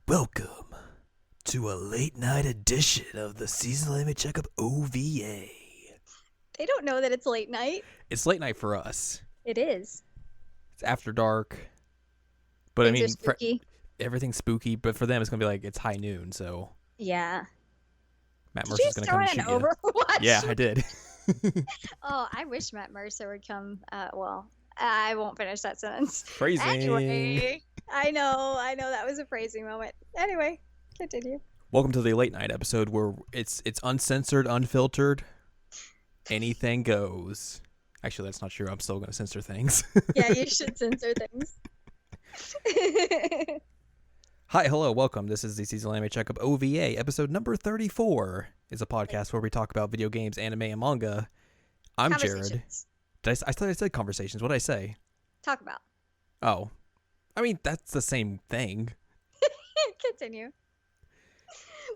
Welcome to a late night edition of the seasonal anime checkup OVA. They don't know that it's late night. It's late night for us. It is. It's after dark. But Things are spooky. everything's spooky, but for them it's going to be like it's high noon, so Yeah. Matt Did Mercer's you going to come and start shoot an you. Overwatch? Yeah, I did. Oh, I wish Matt Mercer would come. I won't finish that sentence. Phrasing. Anyway, I know that was a phrasing moment. Anyway, continue. Welcome to the late night episode where it's uncensored, unfiltered. Anything goes. Actually, that's not true. I'm still going to censor things. Yeah, you should censor things. Hi, hello, welcome. This is the Seasonal Anime Checkup OVA, episode number 34. It's a podcast where we talk about video games, anime, and manga. I'm Jared. I thought I said conversations. What did I say? Talk about. Oh. I mean, that's the same thing. Continue.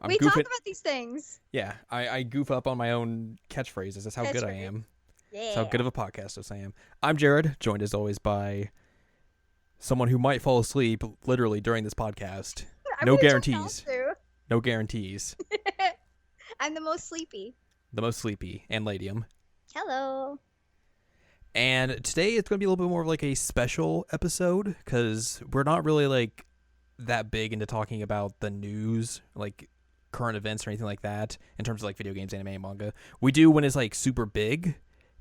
We talk about these things. Yeah, I goof up on my own catchphrases. That's how good I am. Yeah. That's how good of a podcast I am. I'm Jared, joined as always by someone who might fall asleep literally during this podcast. No guarantees. No guarantees. I'm the most sleepy. The most sleepy, Anne Ladyem. Hello. And today it's going to be a little bit more of like a special episode because we're not really like that big into talking about the news, like current events or anything like that in terms of like video games, anime, and manga. We do when it's like super big.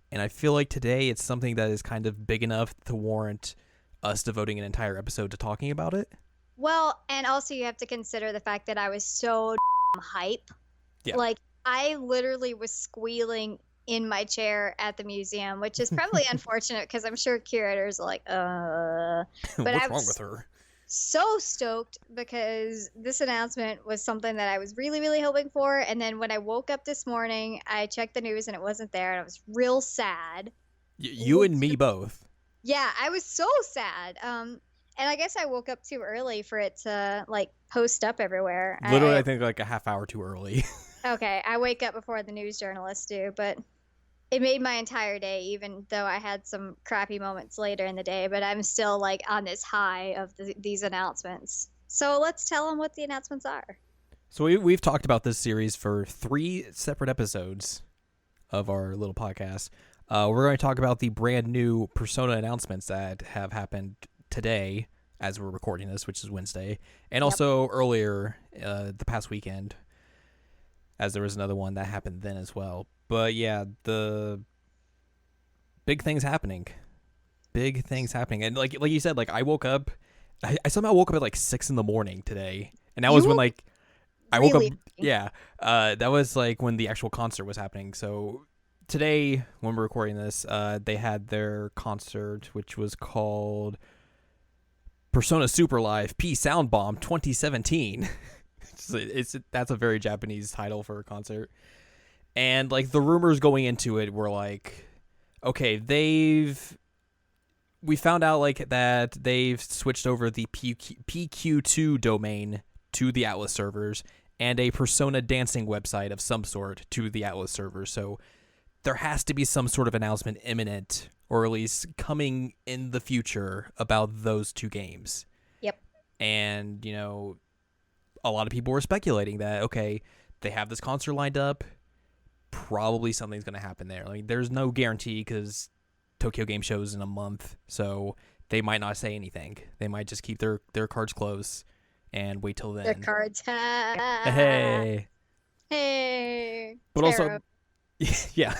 And I feel like today it's something that is kind of big enough to warrant us devoting an entire episode to talking about it. Well, and also you have to consider the fact that I was so hype. Yeah. Like, I literally was squealing in my chair at the museum, which is probably unfortunate because I'm sure curators are like, But What's wrong with her? So stoked because this announcement was something that I was really, really hoping for. And then when I woke up this morning, I checked the news and it wasn't there. And I was real sad. You and me both. Yeah, I was so sad. And I guess I woke up too early for it to like post up everywhere. Literally, I think like a half hour too early. Okay, I wake up before the news journalists do, but it made my entire day, even though I had some crappy moments later in the day, but I'm still like on this high of these announcements. So let's tell them what the announcements are. So we've talked about this series for 3 separate episodes of our little podcast. We're going to talk about the brand new Persona announcements that have happened today as we're recording this, which is Wednesday, and also earlier the past weekend, as there was another one that happened then as well. But yeah, the big things happening. And like you said, like I woke up, I somehow woke up at like 6 a.m. today, and that was when like I woke up. Yeah, that was like when the actual concert was happening. So today, when we're recording this, they had their concert, which was called Persona Super Live P Sound Bomb 2017. That's a very Japanese title for a concert. And like the rumors going into it were like, okay, we found out like that they've switched over the PQ2 domain to the Atlas servers and a Persona dancing website of some sort to the Atlas servers. So there has to be some sort of announcement imminent, or at least coming in the future, about those two games. Yep. And, you know, a lot of people were speculating that, okay, they have this concert lined up, probably something's going to happen there. Like, there's no guarantee because Tokyo Game Show's in a month, so they might not say anything. They might just keep their cards close and wait till then. Their cards. Hey. But also, yeah.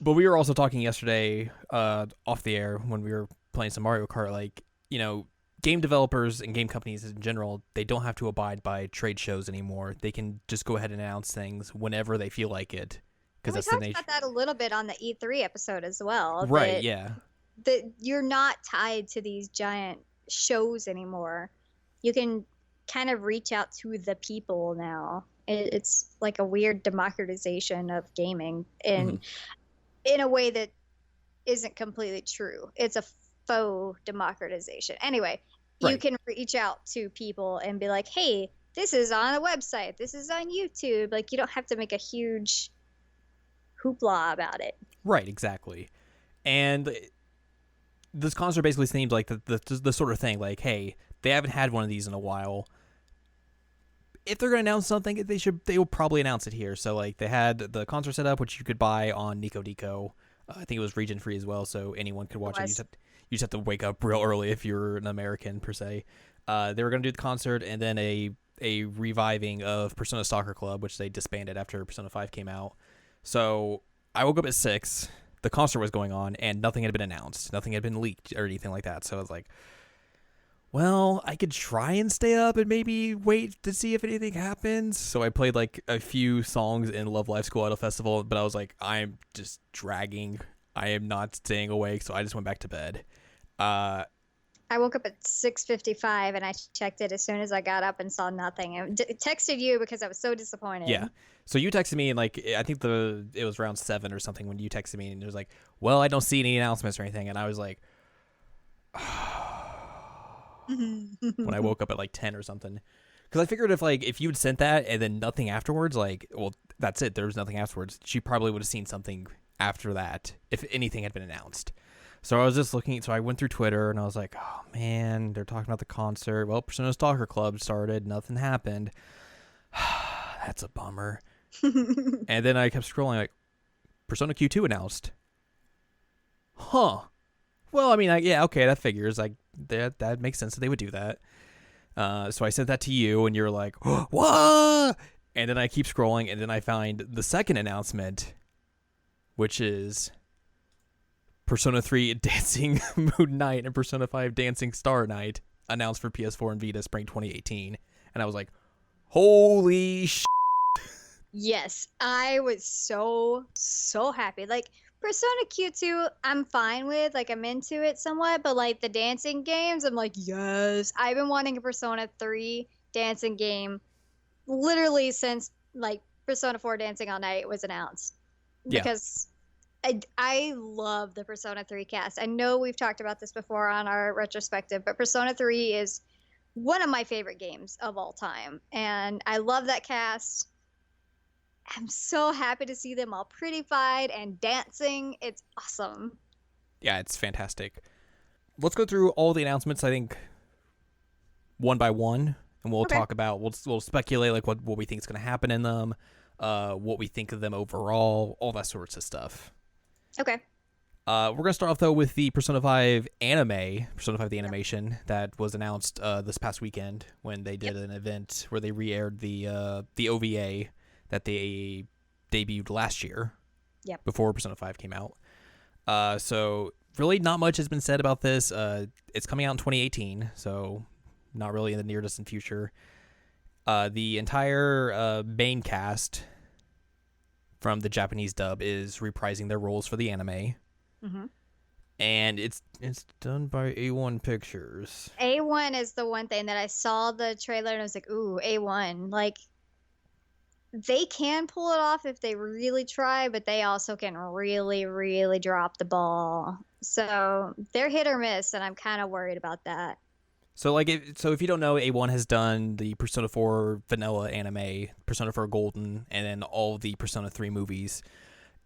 But we were also talking yesterday off the air when we were playing some Mario Kart, like, you know, game developers and game companies in general, they don't have to abide by trade shows anymore. They can just go ahead and announce things whenever they feel like it. Because we talked about that a little bit on the E3 episode as well. Right, yeah. That you're not tied to these giant shows anymore. You can kind of reach out to the people now. It's like a weird democratization of gaming in a way that isn't completely true. It's a faux democratization. Anyway, you can reach out to people and be like, hey, this is on a website. This is on YouTube. Like, you don't have to make a huge hoopla about it. Right, exactly. And this concert basically seemed like the sort of thing like, hey, they haven't had one of these in a while. If they're going to announce something, they will probably announce it here. So like they had the concert set up, which you could buy on Nico Nico. I think it was region free as well, so anyone could watch it. You just have to wake up real early if you're an American per se. They were going to do the concert and then a reviving of Persona Soccer Club, which they disbanded after Persona 5 came out. So I woke up at 6. The concert was going on, and nothing had been announced. Nothing had been leaked or anything like that. So I was like, well, I could try and stay up and maybe wait to see if anything happens. So I played like a few songs in Love Live School Idol Festival, but I was like, I'm just dragging. I am not staying awake, so I just went back to bed. I woke up at 6:55 and I checked it as soon as I got up and saw nothing. I texted you because I was so disappointed. Yeah. So you texted me and like I think it was around 7 or something when you texted me and it was like, well, I don't see any announcements or anything, and I was like, when I woke up at like 10 or something, because I figured if you had sent that and then nothing afterwards, like, well, that's it. There was nothing afterwards. She probably would have seen something after that if anything had been announced. So I was just looking. So I went through Twitter and I was like, oh man, they're talking about the concert. Well, Persona Stalker Club started. Nothing happened. That's a bummer. And then I kept scrolling like Persona Q2 announced. Huh. Well, I mean, yeah, okay, that figures. Like that makes sense that they would do that. So I sent that to you, and you're like, what? And then I keep scrolling, and then I find the second announcement, which is Persona 3 Dancing Moon Night and Persona 5 Dancing Star Night announced for PS4 and Vita spring 2018. And I was like, holy shit. Yes, I was so happy. Like, Persona Q2, I'm fine with. Like, I'm into it somewhat. But, like, the dancing games, I'm like, yes. I've been wanting a Persona 3 dancing game literally since, like, Persona 4 Dancing All Night was announced. Because I love the Persona 3 cast. I know we've talked about this before on our retrospective, but Persona 3 is one of my favorite games of all time. And I love that cast. I'm so happy to see them all prettified and dancing. It's awesome. Yeah, it's fantastic. Let's go through all the announcements, I think, one by one, and we'll talk about, we'll speculate like what we think is going to happen in them, what we think of them overall, all that sorts of stuff. Okay. We're going to start off, though, with the Persona 5 anime, Persona 5 the animation, that was announced this past weekend when they did an event where they re-aired the OVA that they debuted last year before Persona 5 came out. So really not much has been said about this. It's coming out in 2018, so not really in the near distant future. The entire main cast from the Japanese dub is reprising their roles for the anime. Mm-hmm. And it's done by A1 Pictures. A1 is the one thing that I saw the trailer and I was like, ooh, A1. Like, they can pull it off if they really try, but they also can really, really drop the ball. So they're hit or miss, and I'm kind of worried about that. So if you don't know, A1 has done the Persona 4 vanilla anime, Persona 4 Golden, and then all the Persona 3 movies.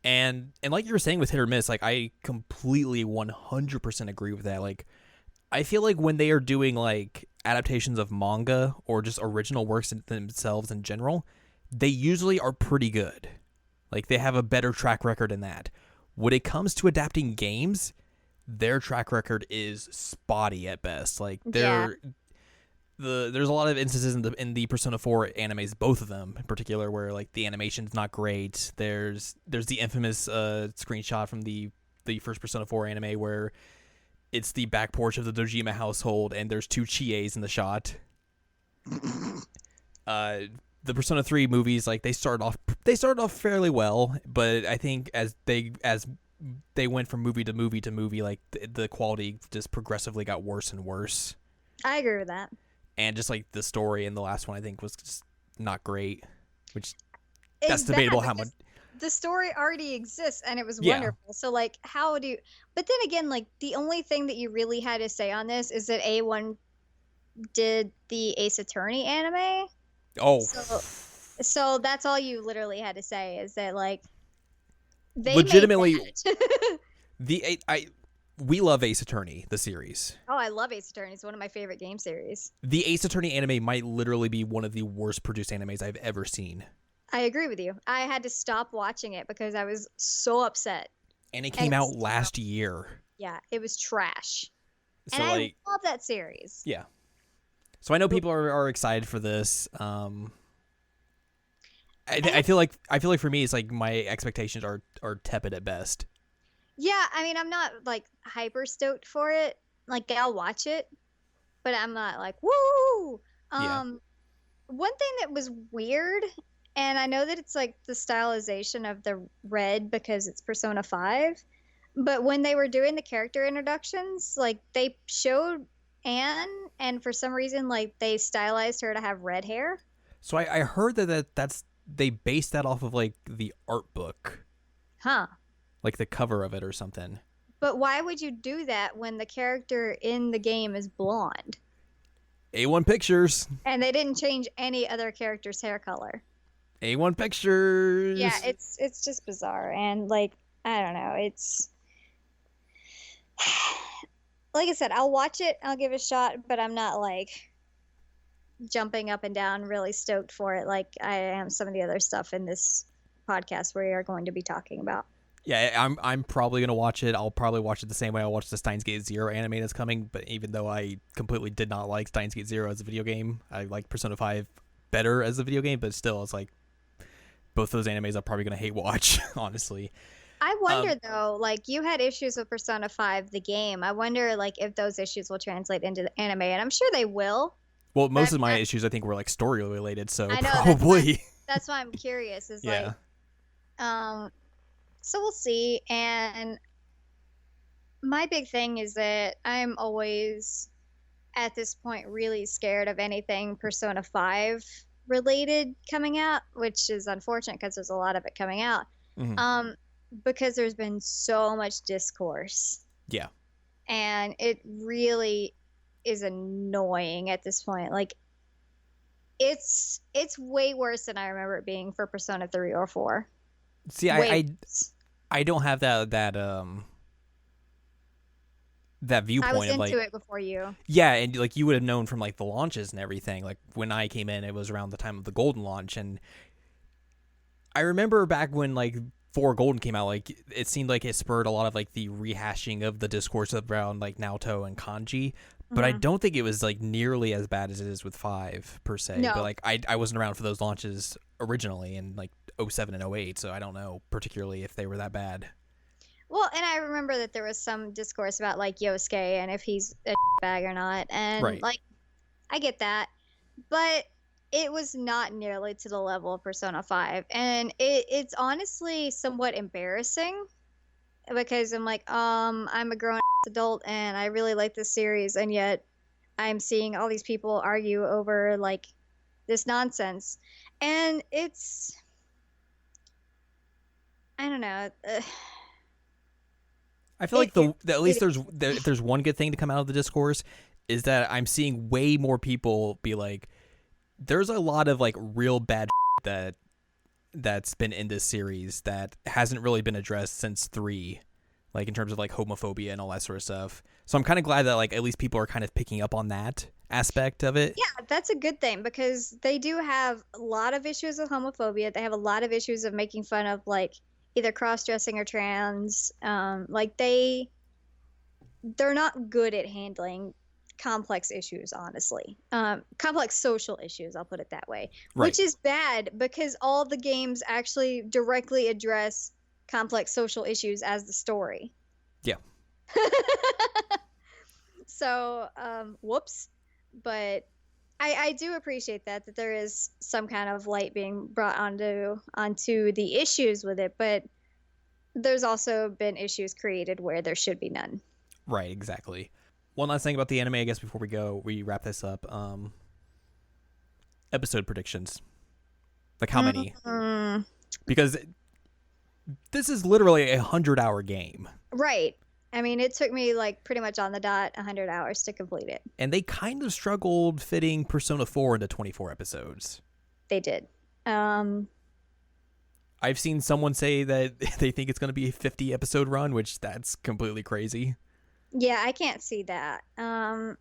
And like you were saying with hit or miss, like I completely 100% agree with that. Like I feel like when they are doing like adaptations of manga or just original works themselves in general, they usually are pretty good. Like they have a better track record in that. When it comes to adapting games, their track record is spotty at best. Like there's a lot of instances in the Persona 4 animes, both of them in particular, where like the animation's not great. There's the infamous screenshot from the first Persona 4 anime where it's the back porch of the Dojima household and there's two Chies in the shot. The Persona 3 movies, like they started off fairly well, but I think as they went from movie to movie to movie, like the quality just progressively got worse and worse. I agree with that. And just like the story in the last one, I think was just not great, which that's debatable how much. The story already exists and it was wonderful. So like, how do you? But then again, like the only thing that you really had to say on this is that A1 did the Ace Attorney anime. Oh, so that's all you literally had to say is that like they legitimately made that. we love Ace Attorney, the series. Oh, I love Ace Attorney. It's one of my favorite game series. The Ace Attorney anime might literally be one of the worst produced animes I've ever seen. I agree with you. I had to stop watching it because I was so upset. And it came out last year. Yeah, it was trash. So, and I love that series. Yeah. So I know people are excited for this. I feel like for me, it's like my expectations are tepid at best. Yeah, I mean, I'm not like hyper stoked for it. Like, I'll watch it, but I'm not like, woo! One thing that was weird, and I know that it's like the stylization of the red because it's Persona 5, but when they were doing the character introductions, like, they showed Anne, and for some reason, like, they stylized her to have red hair. So I heard that's they based that off of like the art book. Huh. Like the cover of it or something. But why would you do that when the character in the game is blonde? A1 Pictures. And they didn't change any other character's hair color. A1 Pictures. Yeah, it's just bizarre. And like, I don't know, it's like I said, I'll watch it, I'll give it a shot, but I'm not like jumping up and down really stoked for it like I am some of the other stuff in this podcast we are going to be talking about. Yeah, I'm probably gonna watch it. I'll probably watch it the same way I watched the Steins Gate Zero anime that's coming. But even though I completely did not like Steins Gate Zero as a video game, I like Persona 5 better as a video game. But still, it's like both those animes I'm probably gonna hate watch. Honestly, I wonder though, like you had issues with Persona 5 the game. I wonder like if those issues will translate into the anime, and I'm sure they will. Well, most of my issues I think were like story related, so I know, probably. That's why I'm curious. Is yeah. So we'll see. And my big thing is that I'm always, at this point, really scared of anything Persona 5 related coming out, which is unfortunate because there's a lot of it coming out. Mm-hmm. Because there's been so much discourse. Yeah. And it really is annoying at this point. Like, it's way worse than I remember it being for Persona 3 or 4. See, I don't have that viewpoint. I was of into like, it before you. Yeah, and like you would have known from like the launches and everything. Like when I came in, it was around the time of the Golden launch, and I remember back when like 4 Golden came out, like it seemed like it spurred a lot of like the rehashing of the discourse around like Naoto and Kanji. But I don't think it was like nearly as bad as it is with 5 per se. No. But like I wasn't around for those launches originally in like 07 and 08, so I don't know particularly if they were that bad. Well, and I remember that there was some discourse about like Yosuke and if he's a bag or not, and Right. like I get that, but it was not nearly to the level of Persona 5, and it's honestly somewhat embarrassing because I'm like, I'm a grown adult and I really like this series, and yet I'm seeing all these people argue over like this nonsense, and it's, I don't know. I feel like at least if there's one good thing to come out of the discourse is that I'm seeing way more people be like, there's a lot of like real bad that's been in this series that hasn't really been addressed since 3, like in terms of like homophobia and all that sort of stuff. So I'm kind of glad that like at least people are kind of picking up on that aspect of it. Yeah, that's a good thing because they do have a lot of issues of homophobia. They have a lot of issues of making fun of like either cross-dressing or trans. Like they're not good at handling complex issues, honestly. Complex social issues, I'll put it that way. Right. Which is bad because all the games actually directly address complex social issues as the story. Yeah. So, whoops. But I do appreciate that there is some kind of light being brought onto the issues with it, but there's also been issues created where there should be none. Right, exactly. One last thing about the anime, I guess, before we wrap this up. Episode predictions. Like how many? Because this is literally a 100-hour game. Right. I mean, it took me like pretty much on the dot 100 hours to complete it. And they kind of struggled fitting Persona 4 into 24 episodes. They did. I've seen someone say that they think it's going to be a 50-episode run, which that's completely crazy. Yeah, I can't see that. And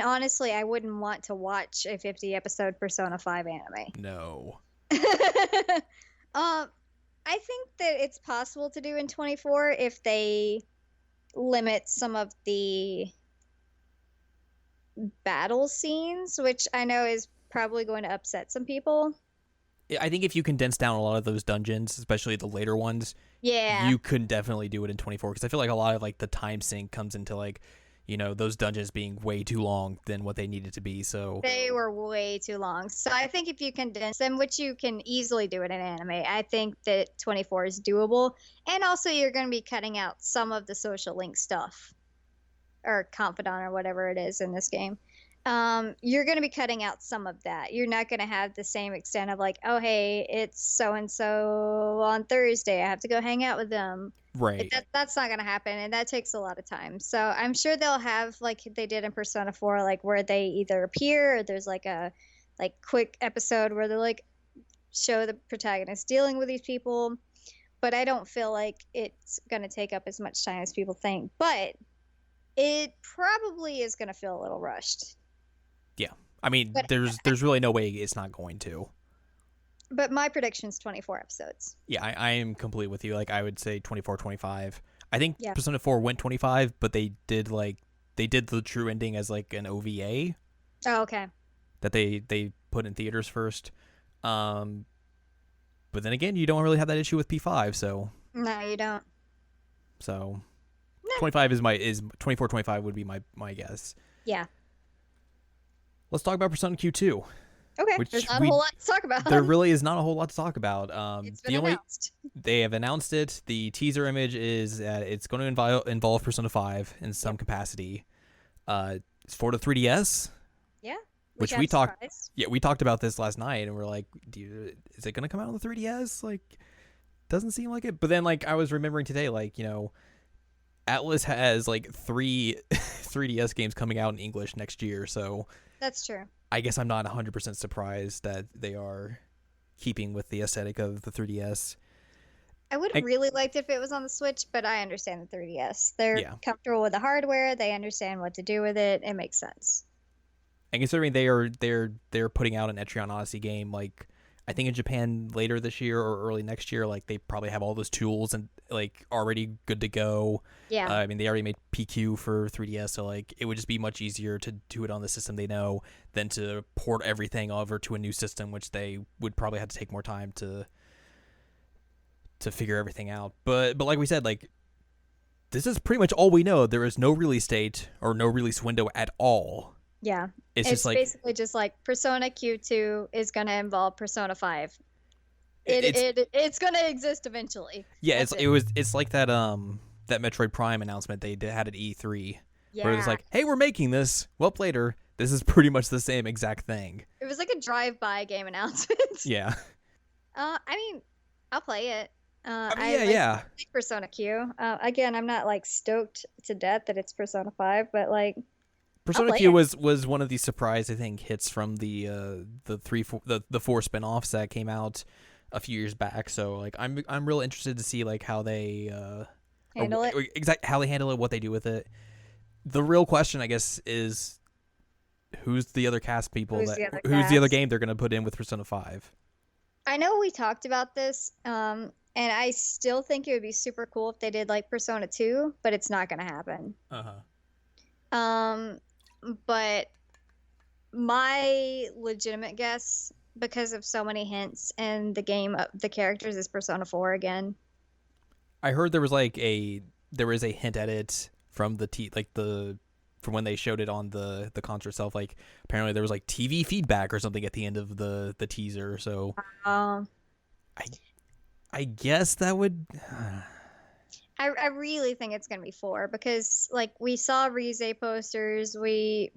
honestly, I wouldn't want to watch a 50 episode Persona 5 anime. No. Um, I think that it's possible to do in 24 if they limit some of the battle scenes, which I know is probably going to upset some people. I think if you condense down a lot of those dungeons, especially the later ones, Yeah, you could definitely do it in 24 because I feel like a lot of like the time sync comes into like, those dungeons being way too long than what they needed to be. So they were way too long. So I think if you condense them, which you can easily do in an anime, I think that 24 is doable. And also, you're going to be cutting out some of the social link stuff or confidant or whatever it is in this game. You're going to be cutting out some of that. You're not going to have the same extent of like, oh, hey, it's so and so on Thursday. I have to go hang out with them. right. That's not going to happen, and that takes a lot of time. So I'm sure they'll have like they did in Persona 4, like where they either appear or there's like a like quick episode where they like show the protagonist dealing with these people. But I don't feel like it's going to take up as much time as people think. But it probably is going to feel a little rushed. Yeah. I mean, But there's really no way it's not going to. but my prediction's 24 episodes. Yeah, I am complete with you. Like I would say 24, 25. I think Yeah. Persona 4 went 25, but they did the true ending as like an OVA Oh, okay. that they put in theaters first. Um but then again, you don't really have that issue with P5, No, you don't. so Nah. 25 is 24 25 would be my guess. Yeah. Let's talk about Persona Q2. Okay. Which There's not a whole lot to talk about. There really is not a whole lot to talk about. It's been announced. They have announced it. The teaser image is that it's going to involve Persona 5 in some capacity. It's for the 3DS, Yeah. which we talked. Yeah, we talked about this last night, and we're like, is it going to come out on the 3DS? Like, doesn't seem like it. But then, like, I was remembering today, like, Atlas has like 3 3DS games coming out in English next year, so That's true. I guess I'm not 100% surprised that they are keeping with the aesthetic of the 3DS. I would have really liked if it was on the Switch, but I understand the 3DS. They're Yeah. comfortable with the hardware. They understand what to do with it. It makes sense. And considering they're putting out an Etrian Odyssey game, like I think in Japan later this year or early next year, like they probably have all those tools and like already good to go. Yeah. I mean, they already made PQ for 3DS, so like it would just be much easier to do it on the system they know than to port everything over to a new system, which they would probably have to take more time to figure everything out. But like we said, like this is pretty much all we know. There is no release date or no release window at all. Yeah. It's It's just like basically just like Persona Q2 is going to involve Persona 5. It's going to exist eventually. yeah, That's it's like that that Metroid Prime announcement they had at E3 Yeah. where it was like, hey, we're making this. Well, later, this is pretty much the same exact thing. It was like a drive-by game announcement. Yeah. I mean, I'll play it. I mean, I like yeah. Persona Q. Again, I'm not like stoked to death that it's Persona 5, but like Persona play Q it. was one of the surprise I think hits from the 4 spin-offs that came out a few years back. So like I'm real interested to see like how they Handle it. how they handle it, what they do with it. The real question, I guess, is who's the other cast people Who's the other who's the other cast? game they're going to put in with Persona 5. I know we talked about this, and I still think it would be super cool if they did like Persona 2, but it's not going to happen. But my legitimate guess, because of so many hints in the game, the characters is Persona 4 again. I heard there was a hint at it from from when they showed it on the concert itself. Like apparently there was like TV feedback or something at the end of the teaser. So Um, I guess that would. I really think it's gonna be 4 because like we saw Rize posters, we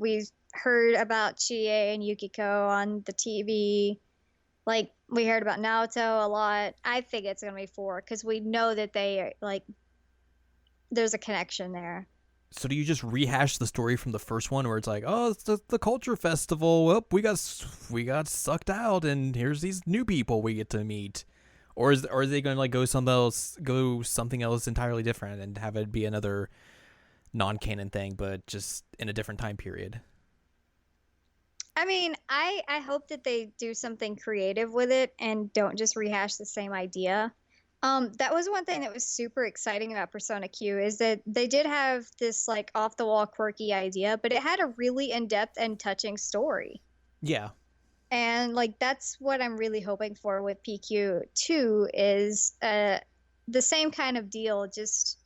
heard about Chie and Yukiko on the TV, like we heard about Naoto a lot. I think it's gonna be 4 because we know that they are, like there's a connection there. So do you just rehash the story from the first one where it's like, oh, it's the culture festival. Well, we got sucked out, and here's these new people we get to meet. Or are they going to like go something else entirely different and have it be another non-canon thing, but just in a different time period. I mean, I hope that they do something creative with it and don't just rehash the same idea. That was one thing that was super exciting about Persona Q is that they did have this like off the wall quirky idea, but it had a really in-depth and touching story. Yeah. And like that's what I'm really hoping for with PQ2 is the same kind of deal, just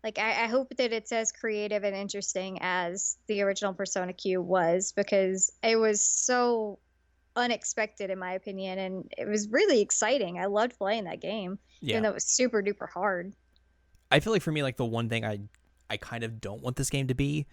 like I hope that it's as creative and interesting as the original Persona Q was, because it was so unexpected in my opinion, and it was really exciting. I loved playing that game, even though it was super duper hard. I feel like for me, like the one thing I kind of don't want this game to be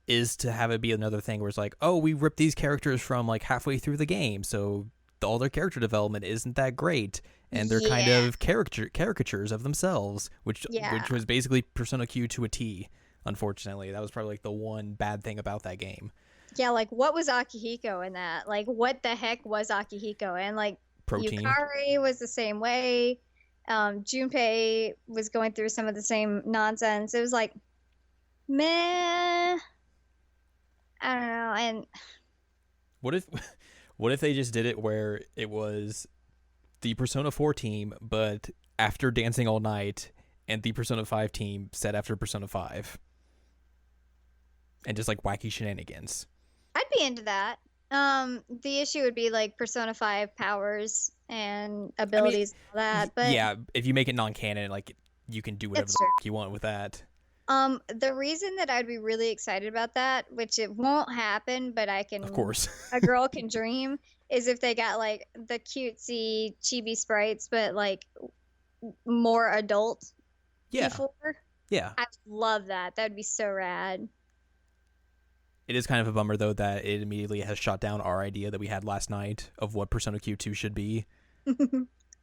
is to have it be another thing where it's like, oh, we ripped these characters from like halfway through the game, so all their character development isn't that great, and they're kind of caricatures of themselves, which was basically Persona Q to a T. Unfortunately, that was probably like the one bad thing about that game. Yeah, like what was Akihiko in that? Like what the heck was Akihiko? And like Protein. Yukari was the same way. Junpei was going through some of the same nonsense. It was like, meh. I don't know. And what if they just did it where it was the Persona 4 team, but after Dancing All Night, and the Persona 5 team set after Persona 5, and just like wacky shenanigans? I'd be into that. The issue would be like Persona 5 powers and abilities and all that. But yeah, if you make it non-canon, like you can do whatever the fuck you want with that. The reason that I'd be really excited about that, which it won't happen, but of course, a girl can dream, is if they got like the cutesy chibi sprites, but like more adult. Yeah. Before. Yeah. I love that. That would be so rad. It is kind of a bummer though that it immediately has shot down our idea that we had last night of what Persona Q2 should be,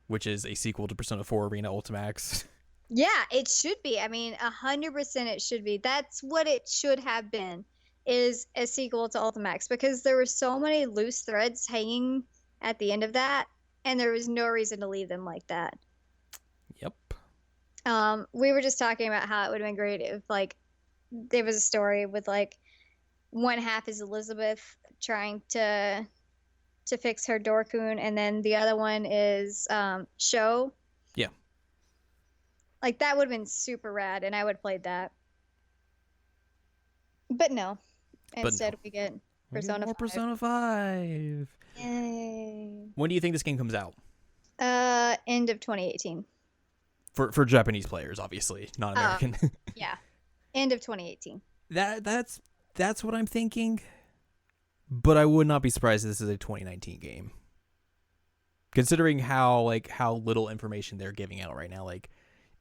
which is a sequel to Persona 4 Arena Ultimax. Yeah, it should be. I mean, 100% it should be. That's what it should have been, is a sequel to Ultimax, because there were so many loose threads hanging at the end of that, and there was no reason to leave them like that. Yep. We were just talking about how it would have been great if, like, there was a story with, like, one half is Elizabeth trying to fix her Dorkun, and then the other one is Sho. Yeah. Like, that would have been super rad, and I would have played that. But no. Instead, we get Persona 5. Persona 5. Yay. When do you think this game comes out? End of 2018. For Japanese players, obviously, not American. Yeah. End of 2018. That's what I'm thinking. But I would not be surprised if this is a 2019 game. Considering how little information they're giving out right now, like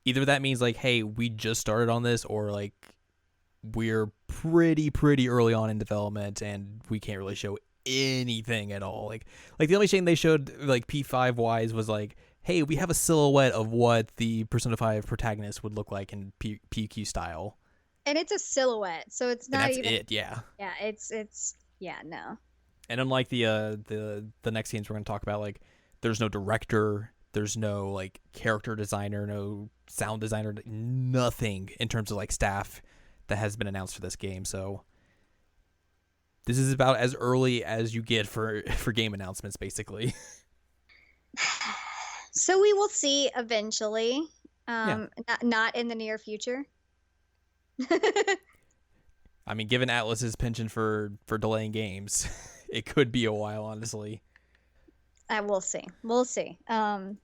either that means like, hey, we just started on this, or like we're pretty early on in development and we can't really show anything at all. Like the only thing they showed like P5 wise was like, hey, we have a silhouette of what the Persona 5 protagonist would look like in PQ style. And it's a silhouette, so it's not even it, yeah. Yeah, it's yeah, no. And unlike the next games we're going to talk about, like there's no director, there's no like character designer, no sound designer, nothing in terms of like staff that has been announced for this game. So this is about as early as you get for game announcements, basically. So we will see eventually. Not in the near future. I mean, given Atlas's penchant for delaying games, it could be a while, honestly. We'll see. We'll see. But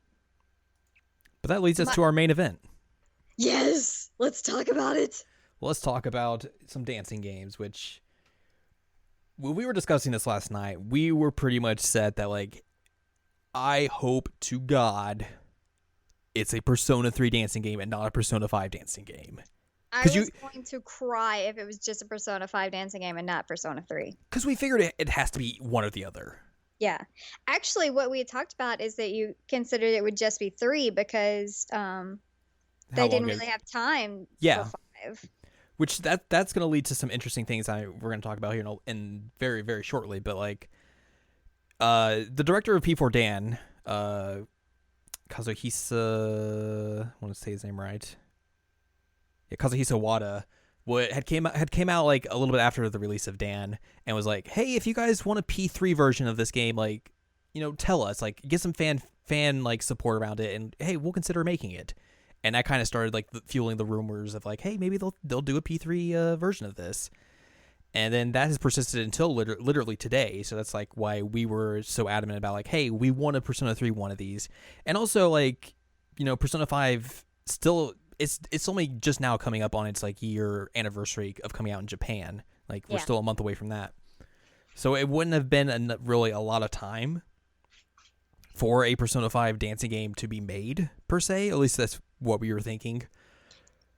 that leads us to our main event. Yes, let's talk about it. Well, let's talk about some dancing games, which when we were discussing this last night, we were pretty much set that, like, I hope to God it's a Persona 3 dancing game and not a Persona 5 dancing game. I was going to cry if it was just a Persona 5 dancing game and not Persona 3. Because we figured it has to be one or the other. Yeah. Actually, what we had talked about is that you considered it would just be 3 because they didn't really have time for 5. Which that's going to lead to some interesting things we're going to talk about here in very, very shortly. But like the director of P4 Dan, Kazuhisa, I want to say his name right. Yeah, Kazuhisa Wada what had came out like a little bit after the release of Dan, and was like, hey, if you guys want a P3 version of this game, like, tell us, like, get some fan like support around it, and hey, we'll consider making it. And that kind of started like fueling the rumors of like, hey, maybe they'll do a P3 version of this. And then that has persisted until literally today. So that's like why we were so adamant about like, hey, we want a Persona 3 one of these. And also like, Persona 5 still, it's only just now coming up on its like year anniversary of coming out in Japan. Like we're still a month away from that. So it wouldn't have been really a lot of time for a Persona 5 dancing game to be made per se. At least that's what we were thinking.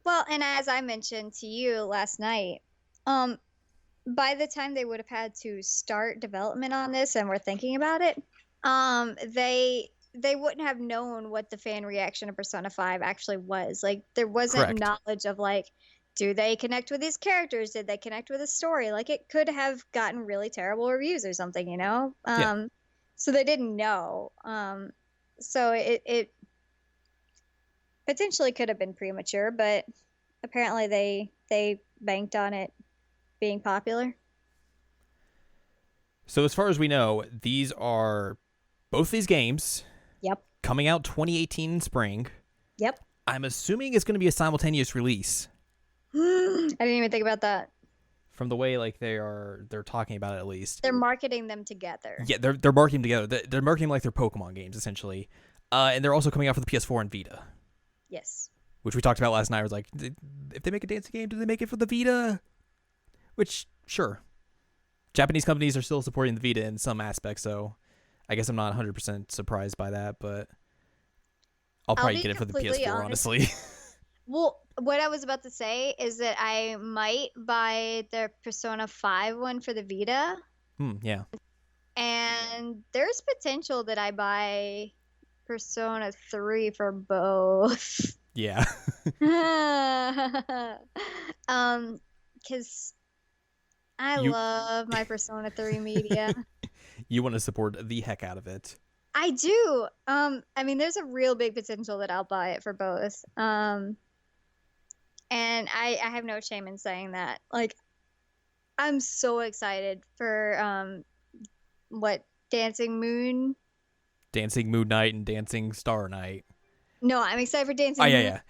Well, and as I mentioned to you last night, by the time they would have had to start development on this and were thinking about it, they wouldn't have known what the fan reaction of Persona 5 actually was. Like, there wasn't knowledge of, like, do they connect with these characters? Did they connect with the story? Like, it could have gotten really terrible reviews or something, So they didn't know. So it potentially could have been premature, but apparently they banked on it being popular. So as far as we know, both these games. Yep. Coming out 2018 in spring. Yep. I'm assuming it's going to be a simultaneous release. I didn't even think about that. From the way like they're talking about it, at least. They're marketing them together. Yeah, they're marketing together. They're marketing like they're Pokemon games essentially. And they're also coming out for the PS4 and Vita. Yes. Which we talked about last night. I was like, if they make a dancing game, do they make it for the Vita? Which, sure. Japanese companies are still supporting the Vita in some aspects, so I guess I'm not 100% surprised by that, but I'll probably get it for the PS4, honestly. Well, what I was about to say is that I might buy the Persona 5 one for the Vita. Yeah. And there's potential that I buy Persona 3 for both. Yeah. Because I love my Persona 3 media. You want to support the heck out of it. I do. I mean, there's a real big potential that I'll buy it for both. And I have no shame in saying that. Like, I'm so excited for Dancing Moon Night and Dancing Star Night. No, I'm excited for Dancing Moon. Yeah.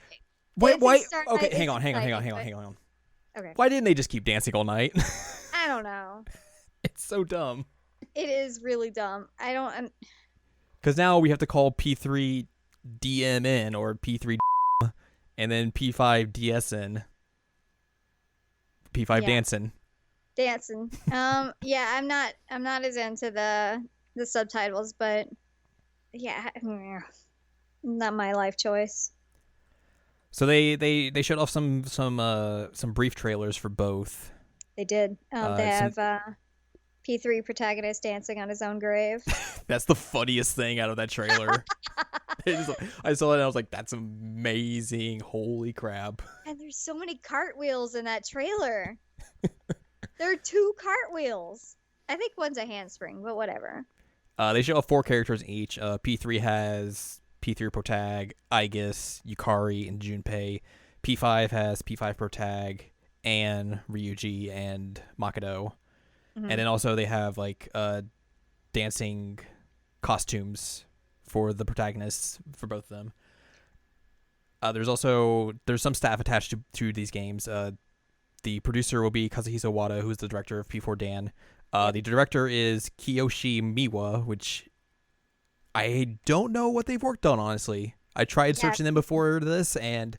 Why? Okay, hang on. Okay. Why didn't they just keep dancing all night? I don't know. It's so dumb. It is really dumb. I don't. Because now we have to call P3 DMN or P3 and then P5 DSN. P5 dancing. Yeah, I'm not as into the subtitles, but yeah, not my life choice. So they showed off some brief trailers for both. They did. They have P3 protagonist dancing on his own grave. That's the funniest thing out of that trailer. I saw it and I was like, that's amazing. Holy crap. And there's so many cartwheels in that trailer. There are 2 cartwheels. I think one's a handspring, but whatever. They show off 4 characters each. P3 has P3 protag, Aigis, Yukari, and Junpei. P5 has P5 protag, Anne, Ryuji, and Makoto. Mm-hmm. And then also they have like dancing costumes for the protagonists for both of them. There's some staff attached to these games. The producer will be Kazuhisa Wada, who's the director of P4 Dan. The director is Kiyoshi Miwa, which I don't know what they've worked on, honestly. I tried searching them before this, and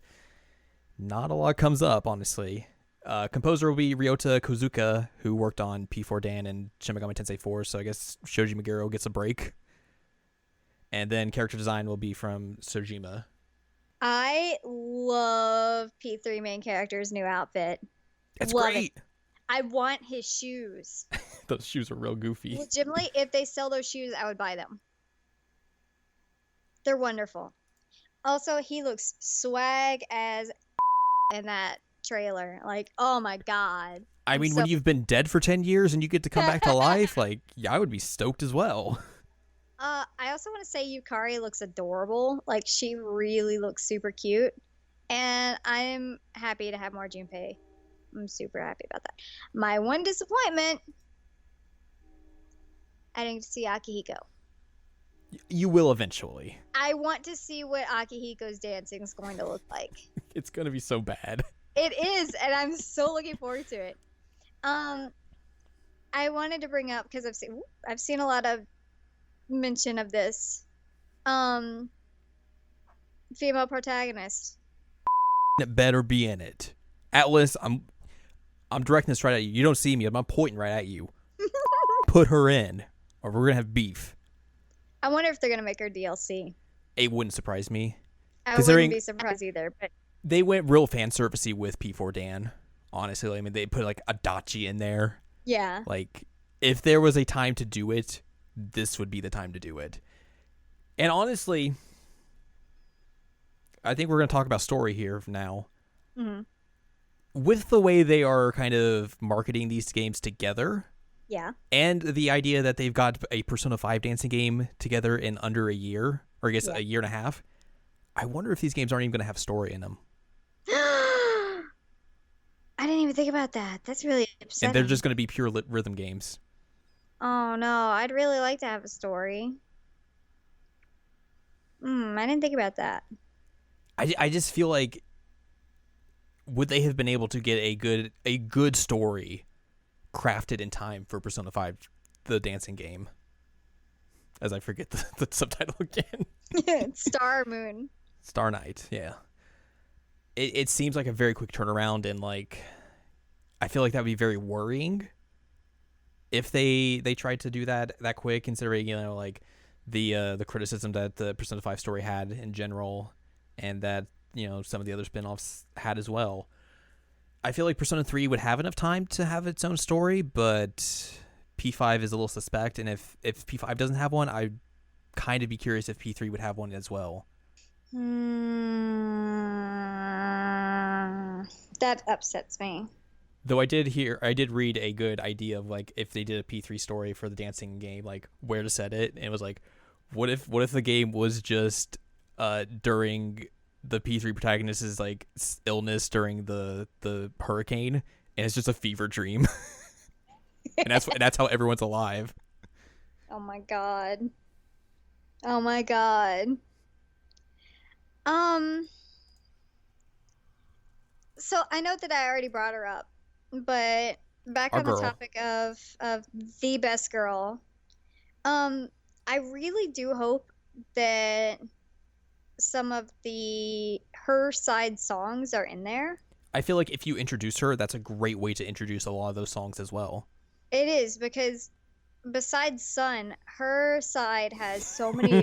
not a lot comes up, honestly. Composer will be Ryota Kozuka, who worked on P4 Dan and Shin Megami Tensei 4, so I guess Shoji Meguro gets a break. And then character design will be from Sojima. I love P3 main character's new outfit. It's great. I want his shoes. Those shoes are real goofy. Legitimately, if they sell those shoes, I would buy them. They're wonderful. Also, he looks swag as in that trailer. Like, oh my god. I mean, when you've been dead for 10 years and you get to come back to life, like, yeah, I would be stoked as well. I also want to say Yukari looks adorable. Like, she really looks super cute. And I'm happy to have more Junpei. I'm super happy about that. My one disappointment, I didn't see Akihiko. You will eventually. I want to see what Akihiko's dancing is going to look like. It's going to be so bad. It is, and I'm so looking forward to it. I wanted to bring up, because I've seen a lot of mention of this. Female protagonist. It better be in it. Atlas, I'm directing this right at you. You don't see me. I'm pointing right at you. Put her in, or we're going to have beef. I wonder if they're going to make her DLC. It wouldn't surprise me. I wouldn't be surprised either, but they went real fan servicey with P4 Dan. Honestly, I mean, they put like Adachi in there. Yeah. Like, if there was a time to do it, this would be the time to do it. And honestly, I think we're going to talk about story here now. Mm-hmm. With the way they are kind of marketing these games together, yeah, and the idea that they've got a Persona 5 dancing game together in under a year, or I guess a year and a half, I wonder if these games aren't even going to have story in them. I didn't even think about that. That's really upsetting. And they're just going to be pure rhythm games. Oh, no. I'd really like to have a story. I didn't think about that. I just feel like, would they have been able to get a good story crafted in time for Persona 5, the dancing game? As I forget the subtitle again. Star Moon. Star Night, yeah. It seems like a very quick turnaround, and like, I feel like that would be very worrying if they tried to do that quick, considering, you know, like the criticism that the Persona 5 story had in general, and that, you know, some of the other spin-offs had as well. I feel like Persona 3 would have enough time to have its own story, but P5 is a little suspect, and if P5 doesn't have one, I'd kind of be curious if P3 would have one as well. That upsets me. Though I did read a good idea of like if they did a P3 story for the dancing game, like where to set it, and it was like, what if the game was just during the P3 protagonist's like illness during the hurricane, and it's just a fever dream, and that's how everyone's alive. Oh my god. Oh my god. So I know that I already brought her up, but back on the topic of the best girl, I really do hope that some of her side songs are in there. I feel like if you introduce her, that's a great way to introduce a lot of those songs as well. It is, because besides Sun, her side has so many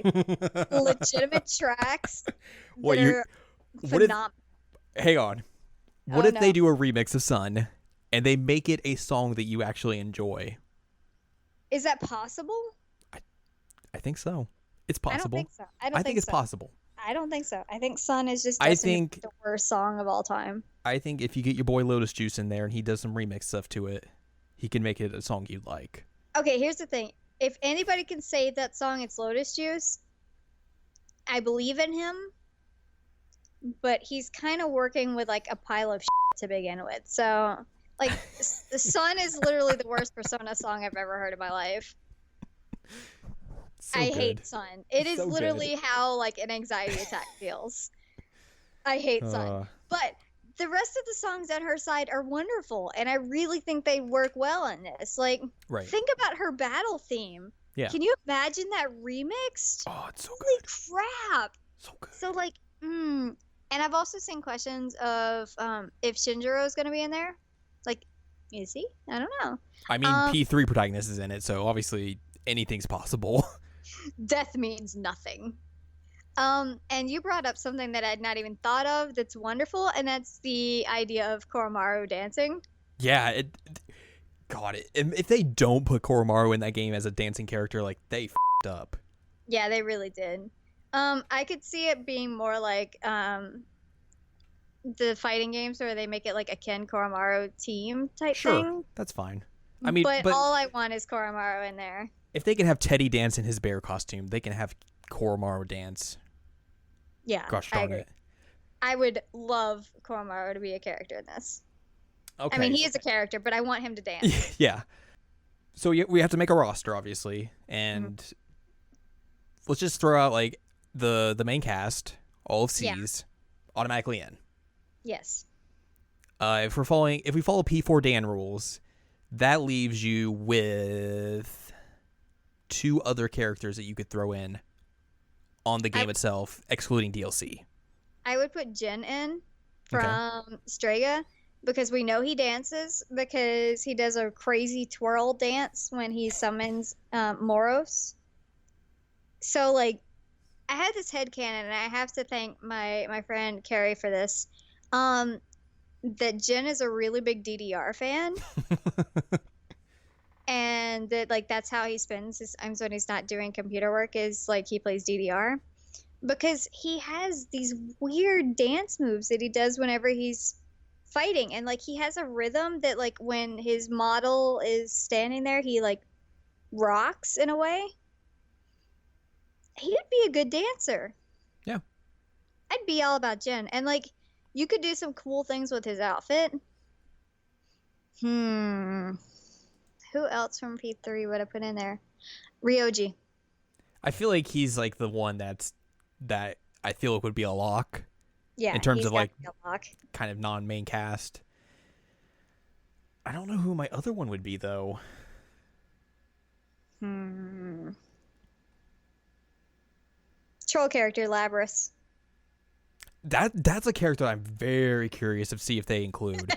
legitimate tracks that are phenomenal. Hang on. What if they do a remix of Sun and they make it a song that you actually enjoy? Is that possible? I think so. It's possible. I don't think so. I think it's possible. I don't think so. I think Sun is just the worst song of all time. I think if you get your boy Lotus Juice in there and he does some remix stuff to it, he can make it a song you'd like. Okay, here's the thing. If anybody can save that song, it's Lotus Juice. I believe in him, but he's kind of working with like a pile of shit to begin with. So, like, the Sun is literally the worst Persona song I've ever heard in my life. So I good. hate Sun. It is so literally good. how like an anxiety attack feels. I hate Sun. But the rest of the songs on her side are wonderful, and I really think they work well in this. Like, think about her battle theme. Yeah. Can you imagine that remixed? Oh, it's so Holy good. crap. So good. So, like, and I've also seen questions of if Shinjiro is going to be in there. Like, is he? I don't know. I mean, P3 protagonist is in it, so obviously anything's possible. Death means nothing. And you brought up something that I'd not even thought of that's wonderful, and that's the idea of Koromaru dancing. Yeah, if they don't put Koromaru in that game as a dancing character, like, they f***ed up. Yeah, they really did. I could see it being more like the fighting games where they make it like a Ken Koromaru team type thing. Sure, that's fine. I mean, but all I want is Koromaru in there. If they can have Teddy dance in his bear costume, they can have Koromaru dance. Yeah, gosh darn it. I would love Koromaru to be a character in this. Okay. I mean, he is a character, but I want him to dance. Yeah. So we have to make a roster, obviously, and let's just throw out like the main cast, all of Yeah. C's, automatically in. Yes. If we follow P4 Dan rules, that leaves you with 2 other characters that you could throw in on the game itself, excluding DLC. I would put Jin in from Strega because we know he dances because he does a crazy twirl dance when he summons Moros. So like, I had this headcanon, and I have to thank my friend Carrie for this. That Jin is a really big DDR fan. And that like that's how he spends his times when he's not doing computer work, is like he plays DDR. Because he has these weird dance moves that he does whenever he's fighting, and like he has a rhythm that like when his model is standing there, he like rocks in a way. He'd be a good dancer. Yeah. I'd be all about Jin, and like you could do some cool things with his outfit. Who else from P3 would I put in there? Ryoji. I feel like he's like the one that I feel it would be a lock. Yeah, in terms of like a lock. Kind of non-main cast. I don't know who my other one would be though. Troll character Labras. That's a character I'm very curious to see if they include.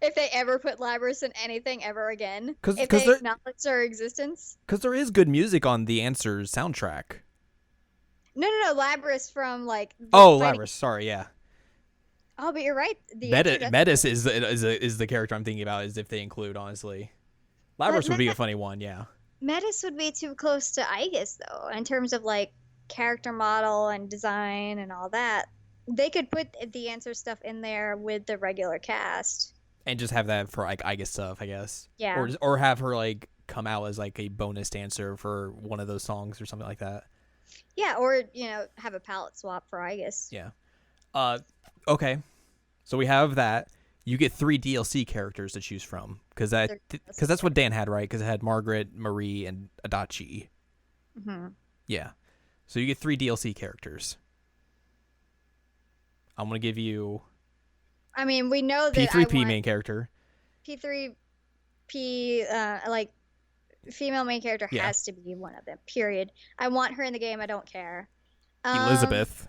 If they ever put Labras in anything ever again. If they acknowledge their existence. Because there is good music on the Answers soundtrack. No, Labras from like. Labras. Sorry, yeah. Oh, but you're right. Metis is the character I'm thinking about. Is if they include, honestly. Labras would be a funny one, yeah. Metis would be too close to Aegis though, in terms of like character model and design and all that. They could put the Answer stuff in there with the regular cast. And just have that for like Aegis stuff, I guess. Yeah. Or have her like come out as like a bonus dancer for one of those songs or something like that. Yeah, or have a palette swap for Aegis. Yeah. Okay. So we have that. You get 3 DLC characters to choose from because that's what Dan had, right? Because it had Margaret, Marie, and Adachi. Yeah. So you get 3 DLC characters. I'm gonna give you. I mean, we know that P3P main character. P3P, like female main character has to be one of them. Period. I want her in the game. I don't care. Elizabeth.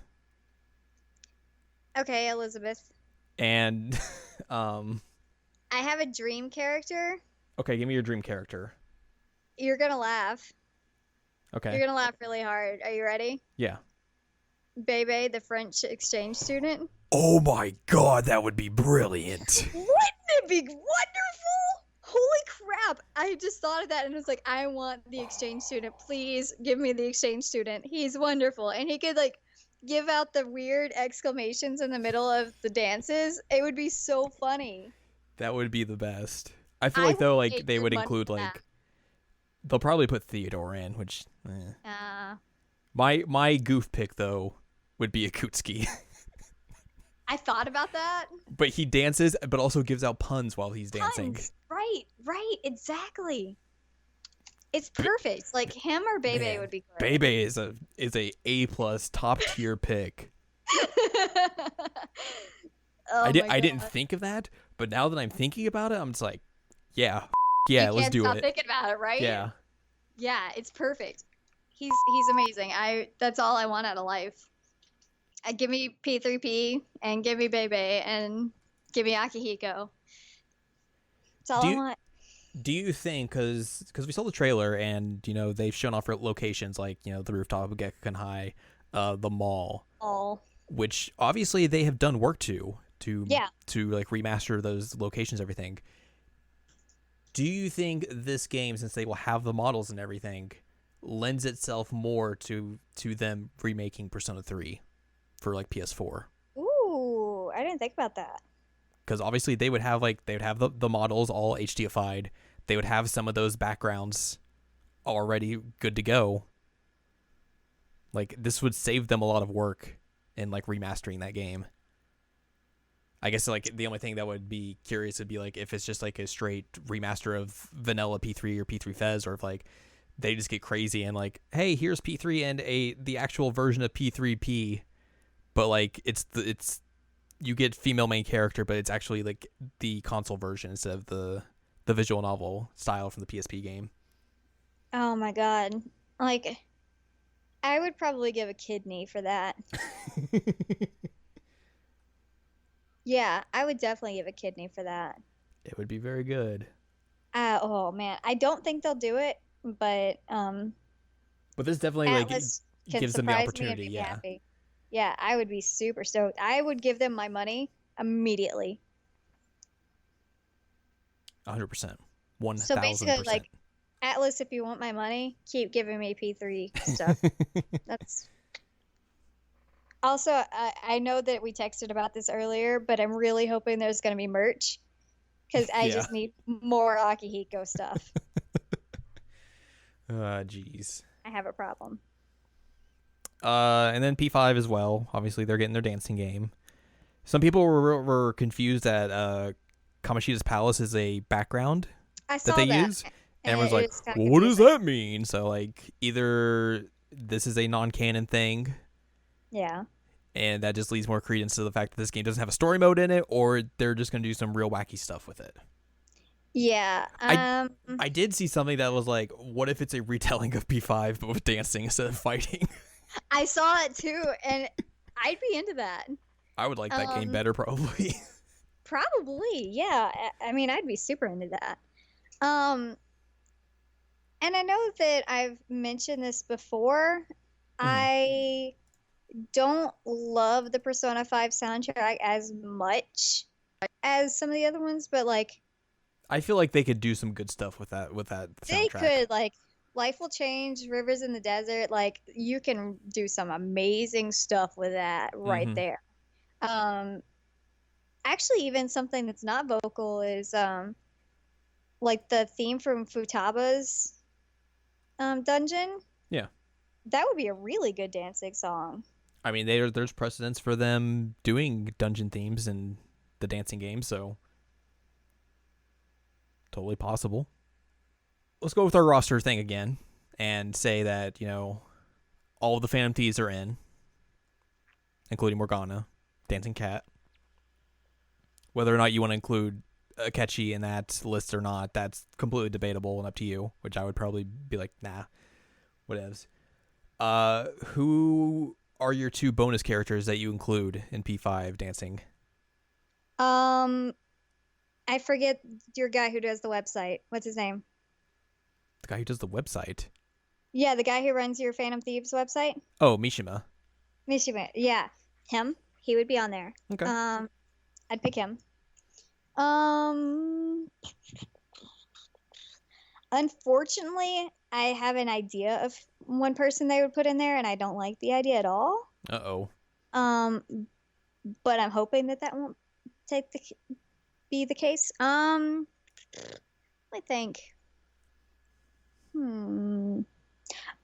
Okay, Elizabeth. And I have a dream character. Okay, give me your dream character. You're gonna laugh. Okay. You're gonna laugh really hard. Are you ready? Yeah. Bebe, the French exchange student. Oh my god, that would be brilliant. Wouldn't it be wonderful? Holy crap. I just thought of that and was like, I want the exchange student. Please give me the exchange student. He's wonderful. And he could like give out the weird exclamations in the middle of the dances. It would be so funny. That would be the best. I feel like though, like they would include like they'll probably put Theodore in, which my goof pick though would be Akutsuki. I thought about that. But he dances, but also gives out puns while he's dancing. Right, exactly. It's perfect. Like him or Bebe would be great. Bebe is a A+ top tier pick. I didn't think of that, but now that I'm thinking about it, I'm just like, yeah, let's do it. Stop thinking about it, right? Yeah, it's perfect. He's amazing. That's all I want out of life. Give me P3P and give me Bebe and give me Akihiko. That's all I want. Do you think, because we saw the trailer and they've shown off locations like the rooftop of Gekkan High, the mall, which obviously they have done work to like remaster those locations, everything. Do you think this game, since they will have the models and everything, lends itself more to them remaking Persona 3 for like PS4? Ooh, I didn't think about that. Because obviously they would have the models all HDified. They would have some of those backgrounds already good to go. Like this would save them a lot of work in like remastering that game. I guess like the only thing that would be curious would be like if it's just like a straight remaster of vanilla P3 or P3 Fez, or if like they just get crazy and like, hey, here's P3 and the actual version of P3P, but like it's you get female main character, but it's actually like the console version instead of the visual novel style from the PSP game. Oh my god. Like, I would probably give a kidney for that. Yeah, I would definitely give a kidney for that. It would be very good. Oh man, I don't think they'll do it, but But this definitely like Atlas can gives them the surprise me and opportunity. make me Yeah, happy. Yeah, I would be super stoked. I would give them my money immediately. 100%, So basically, 1000%. like, Atlas, if you want my money, keep giving me P3 stuff. That's also, I know that we texted about this earlier, but I'm really hoping there's going to be merch because I Yeah. just need more Akihiko stuff. Jeez. I have a problem. And then P5 as well. Obviously, they're getting their dancing game. Some people were confused that Kamoshida's Palace is a background I saw that they that, use, and was it like, kinda well, what does confusing. that mean? So like, either this is a non-canon thing, Yeah. and that just leads more credence to the fact that this game doesn't have a story mode in it, or they're just gonna do some real wacky stuff with it. Yeah. I did see something that was like, what if it's a retelling of P5 but with dancing instead of fighting? I saw it too, and I'd be into that. I would like that game better, probably. Probably, yeah. I mean, I'd be super into that. And I know that I've mentioned this before. I don't love the Persona 5 soundtrack as much as some of the other ones, but like I feel like they could do some good stuff with that they soundtrack. could, like, Life Will Change, Rivers in the Desert, like you can do some amazing stuff with that right there. Actually, even something that's not vocal is like the theme from Futaba's dungeon. Yeah. That would be a really good dancing song. I mean, there's precedence for them doing dungeon themes in the dancing game, so totally possible. Let's go with our roster thing again and say that, all of the Phantom Thieves are in, including Morgana, Dancing Cat. Whether or not you want to include Akechi in that list or not, that's completely debatable and up to you, which I would probably be like, nah, whatevs. Who are your two bonus characters that you include in P5 dancing? I forget your guy who does the website. What's his name? The guy who does the website. Yeah, the guy who runs your Phantom Thieves website. Oh, Mishima. Mishima. Yeah, him. He would be on there. Okay. I'd pick him. Unfortunately, I have an idea of one person they would put in there, and I don't like the idea at all. Uh-oh. But I'm hoping that won't be the case. Let me think.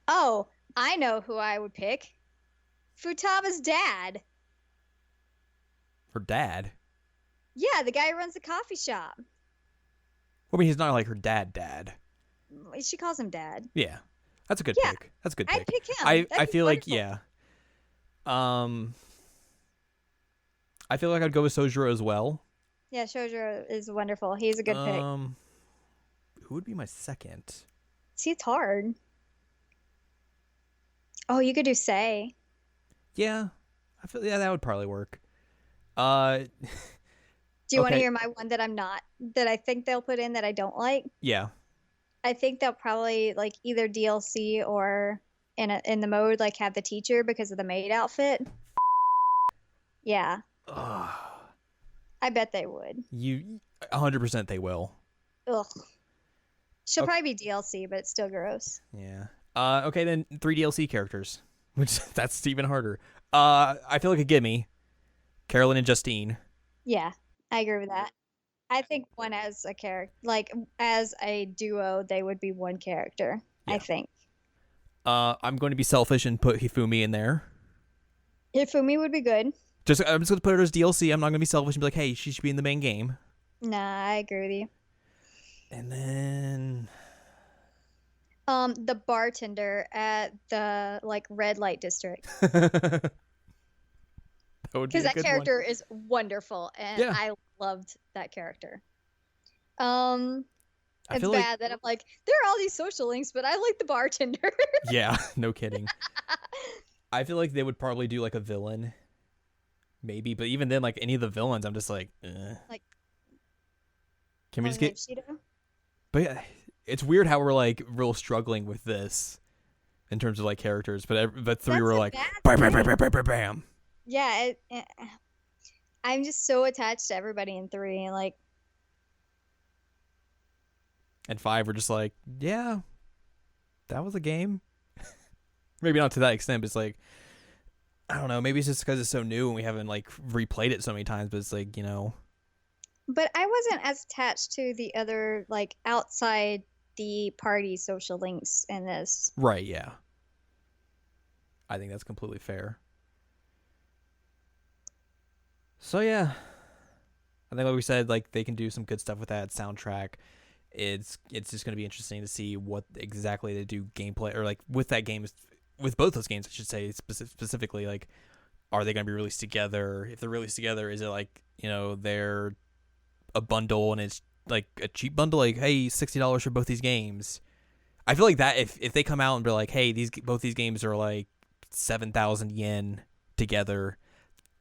Oh, I know who I would pick. Futaba's dad. Her dad? Yeah, the guy who runs the coffee shop. I mean, he's not like her dad. She calls him dad. Yeah. That's a good pick. That's a good pick. I'd pick him. I feel like, wonderful. yeah. I feel like I'd go with Sojiro as well. Yeah, Shoujo is wonderful. He's a good pick. Who would be my second? See, it's hard. Oh, you could do Say. Yeah. I feel that would probably work. Do you want to okay. hear my one that I think they'll put in that I don't like? Yeah. I think they'll probably like either DLC or in the mode like have the teacher because of the maid outfit. Yeah. Ugh. I bet they would. 100% they will. Ugh. She'll probably be DLC, but it's still gross. Yeah. Okay, then 3 DLC characters, which that's even harder. I feel like a gimme. Carolyn and Justine. Yeah, I agree with that. I think one as a character, like as a duo, they would be one character. Yeah. I think. I'm going to be selfish and put Hifumi in there. Hifumi would be good. I'm just gonna put her as DLC. I'm not gonna be selfish and be like, hey, she should be in the main game. Nah, I agree with you. And then The bartender at the like red light district. that would be Because a that good character one. is wonderful, and Yeah. I loved that character. I It's feel like bad that I'm like, there are all these social links, but I like the bartender. yeah, no kidding. I feel like they would probably do like a villain, maybe, but even then, like any of the villains, I'm just like, Like, can we just like get? Cheeto? But yeah, it's weird how we're like real struggling with this in terms of like characters, but three That's were a like bad bam, bam, bam, thing. bam, bam, bam, bam. Yeah, I'm just so attached to everybody in 3. Like, And 5 were just like, yeah, that was a game. Maybe not to that extent, but it's like, I don't know. Maybe it's just because it's so new and we haven't like replayed it so many times. But it's like, but I wasn't as attached to the other like outside the party social links in this. right? Yeah, I think that's completely fair. So yeah, I think like we said, like they can do some good stuff with that soundtrack. It's just going to be interesting to see what exactly they do gameplay or like with that game, with both those games I should say specifically, like are they going to be released together? If they're released together, is it like they're a bundle and it's like a cheap bundle, like hey $60 for both these games? I feel like that if they come out and be like hey both these games are like 7,000 yen together,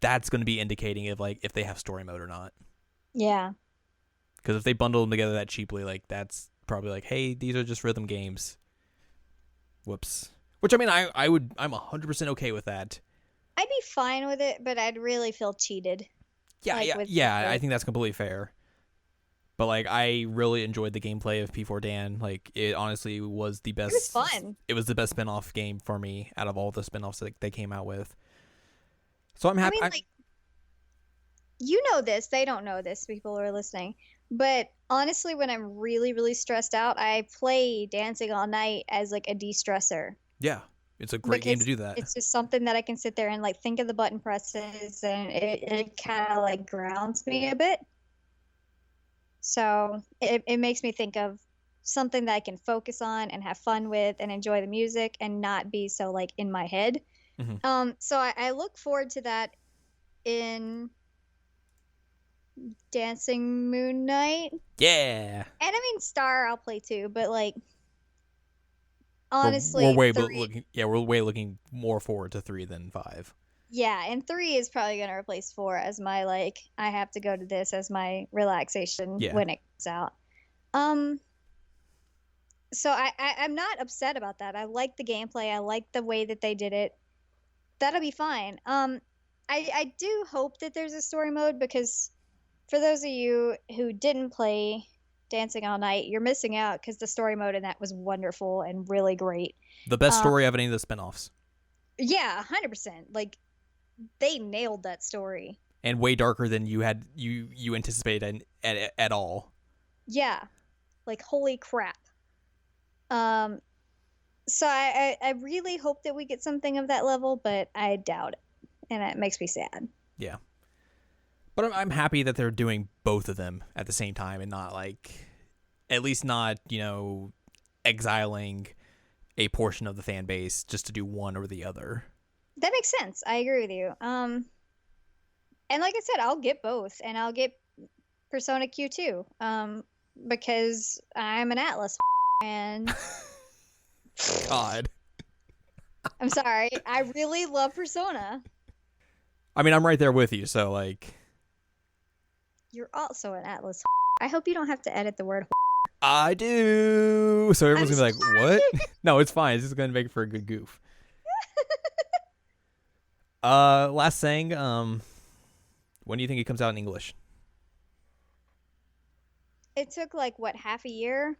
that's going to be indicating of like if they have story mode or not. Yeah. Because if they bundle them together that cheaply, like that's probably like, hey, these are just rhythm games. Whoops. Which I mean, I'm 100% okay with that. I'd be fine with it, but I'd really feel cheated. Yeah, like, yeah. I think that's completely fair. But like, I really enjoyed the gameplay of P4 Dan. Like, it honestly was the best. It was fun. It was the best spinoff game for me out of all the spinoffs that they came out with. So I'm happy. I mean, like, you know this. They don't know this. People who are listening. But honestly, when I'm really, really stressed out, I play Dancing All Night as like a de-stressor. Yeah, it's a great game to do that. It's just something that I can sit there and like think of the button presses, and it kind of like grounds me a bit. So it makes me think of something that I can focus on and have fun with and enjoy the music and not be so like in my head. Mm-hmm. So I look forward to that in Dancing Moon Knight. Yeah. And I mean Star I'll play too, but like honestly we're way looking more forward to 3 than 5. Yeah, and 3 is probably going to replace 4 as my like I have to go to this as my relaxation when it comes out. So I'm not upset about that. I like the gameplay. I like the way that they did it. That'll be fine. I do hope that there's a story mode, because for those of you who didn't play Dancing All Night, you're missing out because the story mode in that was wonderful and really great. The best story of any of the spinoffs. Yeah, 100%. Like, they nailed that story. And way darker than you anticipated at all. Yeah. Like, holy crap. So I really hope that we get something of that level, but I doubt it. And it makes me sad. Yeah. But I'm happy that they're doing both of them at the same time and not like, at least not, exiling a portion of the fan base just to do one or the other. That makes sense. I agree with you. And like I said, I'll get both, and I'll get Persona Q too. Because I'm an Atlas and God. I'm sorry. I really love Persona. I mean, I'm right there with you, so like You're also an Atlas. I hope you don't have to edit the word. I do. So everyone's going to be like, what? No, it's fine. It's just going to make it for a good goof. Last thing, when do you think it comes out in English? It took like what, half a year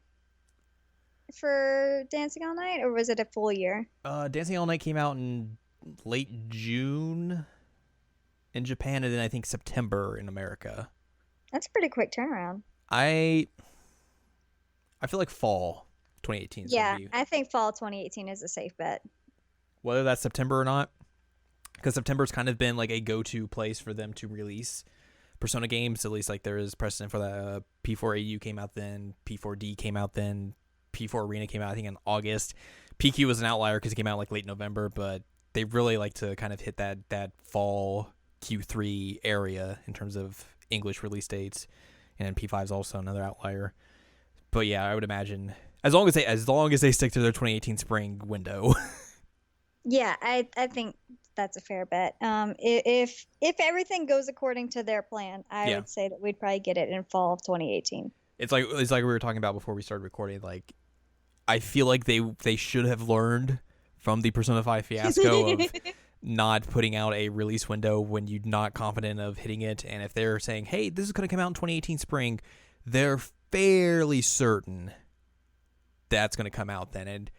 for Dancing All Night, or was it a full year? Dancing All Night came out in late June in Japan, and then I think September in America. That's a pretty quick turnaround. I feel like fall 2018. Yeah, I think fall 2018 is a safe bet. Whether that's September or not, because September's kind of been like a go-to place for them to release Persona games. At least like there is precedent for that. P4AU came out then, P4D came out then, P4 Arena came out I think in August. PQ was an outlier because it came out like late November, but they really like to kind of hit that fall Q3 area in terms of English release dates, and then P5 is also another outlier. But yeah, I would imagine as long as they stick to their 2018 spring window. Yeah, I think that's a fair bet. If everything goes according to their plan, I would say that we'd probably get it in fall of 2018. It's like we were talking about before we started recording. Like, I feel like they should have learned from the Persona 5 fiasco of not putting out a release window when you're not confident of hitting it. And if they're saying, hey, this is going to come out in 2018 spring, they're fairly certain that's going to come out then. And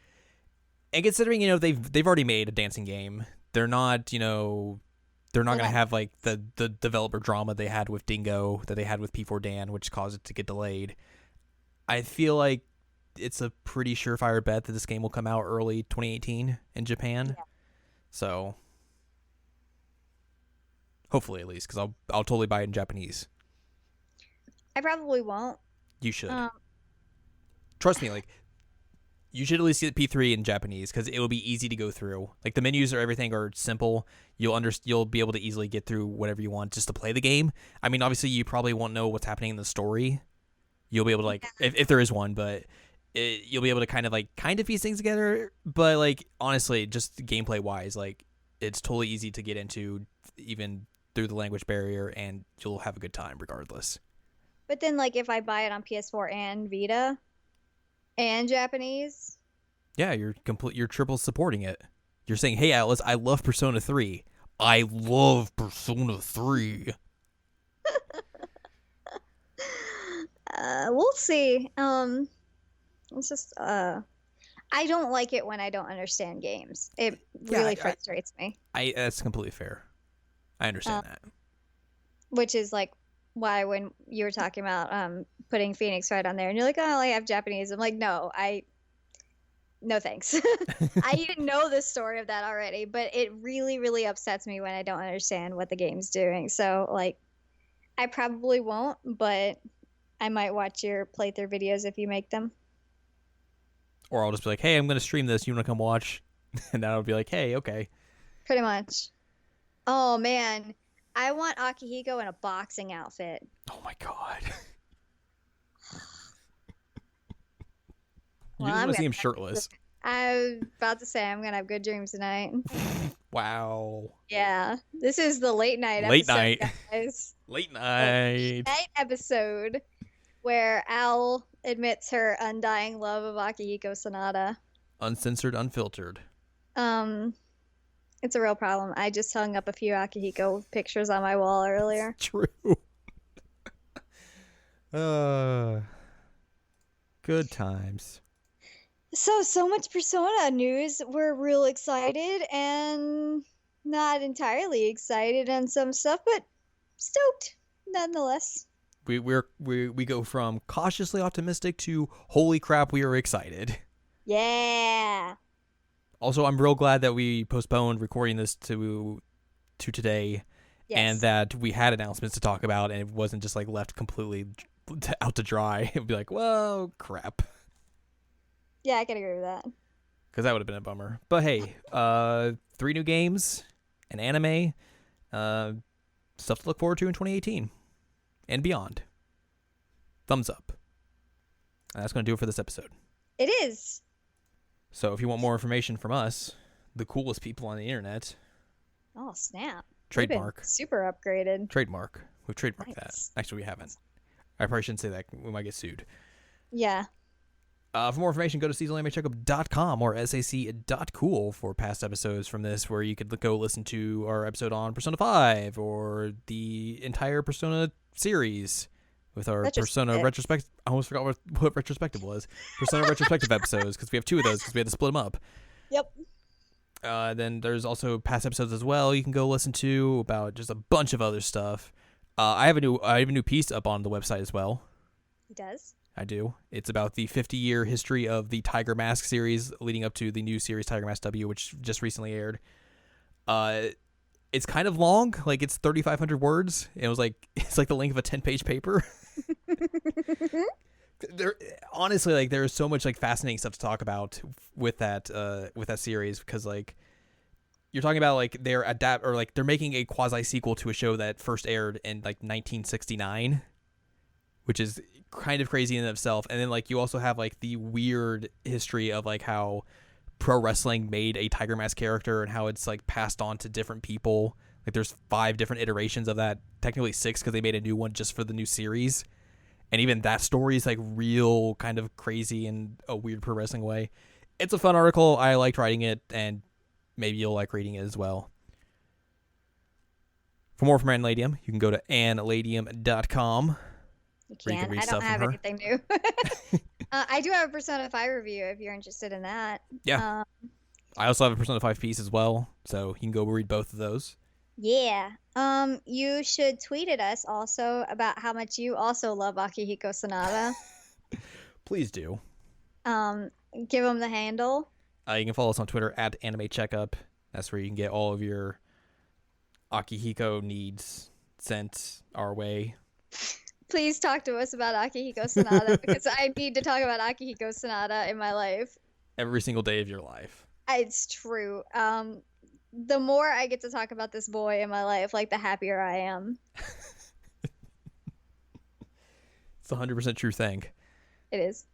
considering, they've already made a dancing game, they're not going to have like the developer drama they had with Dingo, that they had with P4 Dan, which caused it to get delayed. I feel like it's a pretty surefire bet that this game will come out early 2018 in Japan. Yeah. So hopefully, at least, because I'll totally buy it in Japanese. I probably won't. You should. Trust me, like, you should at least get P3 in Japanese because it will be easy to go through. Like, the menus or everything are simple. You'll be able to easily get through whatever you want just to play the game. I mean, obviously, you probably won't know what's happening in the story. You'll be able to, like, if there is one, but you'll be able to kind of piece things together. But, like, honestly, just gameplay wise, like, it's totally easy to get into even through the language barrier, and you'll have a good time regardless. But then, like, if I buy it on PS4 and Vita and Japanese, yeah, you're triple supporting it. You're saying, hey, Atlas, I love Persona 3. I love Persona 3. We'll see. It's just I don't like it when I don't understand games. It really frustrates me. That's completely fair. I understand that. Which is like why when you were talking about putting Phoenix Wright on there and you're like, oh, I have Japanese. I'm like, no thanks. I even know the story of that already, but it really, really upsets me when I don't understand what the game's doing. So like, I probably won't, but I might watch your playthrough videos if you make them. Or I'll just be like, hey, I'm going to stream this. You want to come watch? And then I'll be like, hey, okay. Pretty much. Oh, man. I want Akihiko in a boxing outfit. Oh, my God. Well, you want to see him shirtless. I was about to say I'm going to have good dreams tonight. Wow. Yeah. This is the late night episode, guys. Late night. Night episode where Al admits her undying love of Akihiko Sanada. Uncensored, unfiltered. It's a real problem. I just hung up a few Akihiko pictures on my wall earlier. True. Good times. So much Persona news. We're real excited and not entirely excited on some stuff, but stoked nonetheless. We go from cautiously optimistic to holy crap, we are excited. Yeah. Also, I'm real glad that we postponed recording this to today, and that we had announcements to talk about, and it wasn't just like left completely out to dry. It'd be like, well, crap. Yeah, I can agree with that. Because that would have been a bummer. But hey, 3 new games, an anime, stuff to look forward to in 2018 and beyond. Thumbs up. And that's going to do it for this episode. It is. So if you want more information from us, the coolest people on the internet. Oh, snap. Trademark. Super upgraded. Trademark. We've trademarked that. Actually, we haven't. I probably shouldn't say that. We might get sued. Yeah. For more information, go to seasonalamecheckup.com or sac.cool for past episodes from this, where you could go listen to our episode on Persona 5 or the entire Persona series with our Persona retrospective. I almost forgot what retrospective was. Persona retrospective episodes, because we have 2 of those because we had to split them up. Yep. Then there's also past episodes as well you can go listen to about just a bunch of other stuff. I have a new piece up on the website as well. He does? I do. It's about the 50-year history of the Tiger Mask series leading up to the new series Tiger Mask W, which just recently aired. It's kind of long, like it's 3,500 words. It was like it's like the length of a 10-page paper. There, honestly, like there's so much like fascinating stuff to talk about with that series because like you're talking about like they're making a quasi sequel to a show that first aired in like 1969, which is kind of crazy in itself. And then like you also have like the weird history of like how pro wrestling made a Tiger Mask character and how it's like passed on to different people. Like there's 5 different iterations of that, technically 6 because they made a new one just for the new series. And even that story is like real kind of crazy in a weird pro wrestling way. It's a fun article. I liked writing it, and maybe you'll like reading it as well. For more from Anne Ladyem, you can go to AnneLadyem.com. You can. I don't have anything new. I do have a Persona 5 review if you're interested in that. Yeah. I also have a Persona 5 piece as well, so you can go read both of those. Yeah. You should tweet at us also about how much you also love Akihiko Sanada. Please do. Give them the handle. You can follow us on Twitter at Anime Checkup. That's where you can get all of your Akihiko needs sent our way. Please talk to us about Akihiko Sanada because I need to talk about Akihiko Sanada in my life. Every single day of your life. It's true. The more I get to talk about this boy in my life, like the happier I am. It's a 100% true thing. It is.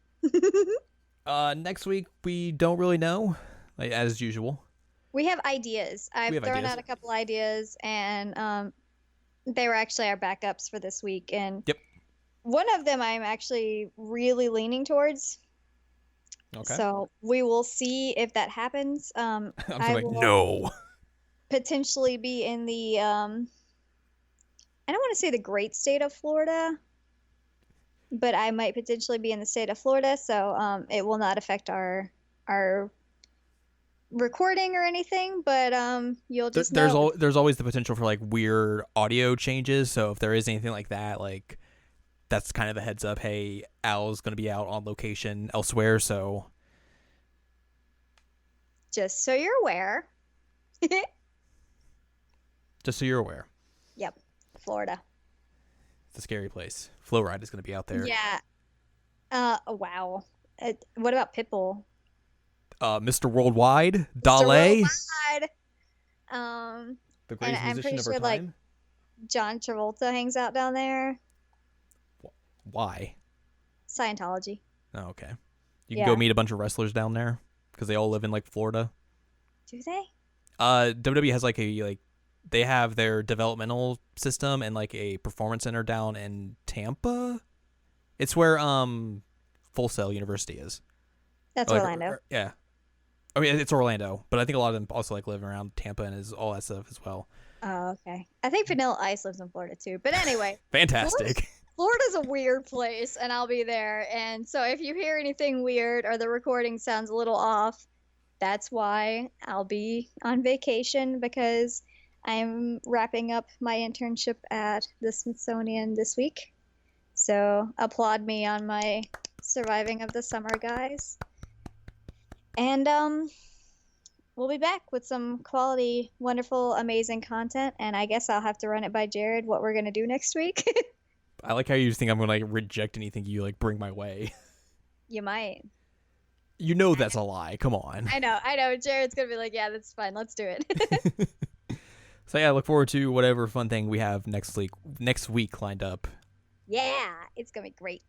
Next week, we don't really know, like, as usual. We have ideas. I've thrown out a couple ideas, and they were actually our backups for this week. And yep. One of them I'm actually really leaning towards. Okay. So we will see if that happens. I'm like, no. Potentially be in the, I don't want to say the great state of Florida, but I might potentially be in the state of Florida. So it will not affect our recording or anything, but you'll just know. There's always the potential for like weird audio changes. So if there is anything like that, like that's kind of a heads up. Hey, Al's going to be out on location elsewhere, so just so you're aware. Just so you're aware. Yep, Florida. It's a scary place. Flowride is going to be out there. Yeah. Wow. What about Pitbull? Mr. Worldwide, Dale. Worldwide. The greatest musician of our time. Like John Travolta hangs out down there. Why? Scientology. Oh, okay. You can go meet a bunch of wrestlers down there because they all live in like Florida. Do they? WWE has they have their developmental system and like a performance center down in Tampa. It's where Full Sail University is. That's Orlando. Yeah. I mean, it's Orlando, but I think a lot of them also like live around Tampa and is all that stuff as well. Oh, okay. I think Vanilla Ice lives in Florida too. But anyway. Fantastic. Florida's a weird place, and I'll be there. And so if you hear anything weird or the recording sounds a little off, that's why. I'll be on vacation because I'm wrapping up my internship at the Smithsonian this week. So applaud me on my surviving of the summer, guys. And we'll be back with some quality, wonderful, amazing content. And I guess I'll have to run it by Jared what we're going to do next week. I like how you think I'm going to like reject anything you like bring my way. You might. You know that's a lie. Come on. I know. Jared's going to be like, yeah, that's fine. Let's do it. So yeah, I look forward to whatever fun thing we have next week lined up. Yeah, it's going to be great.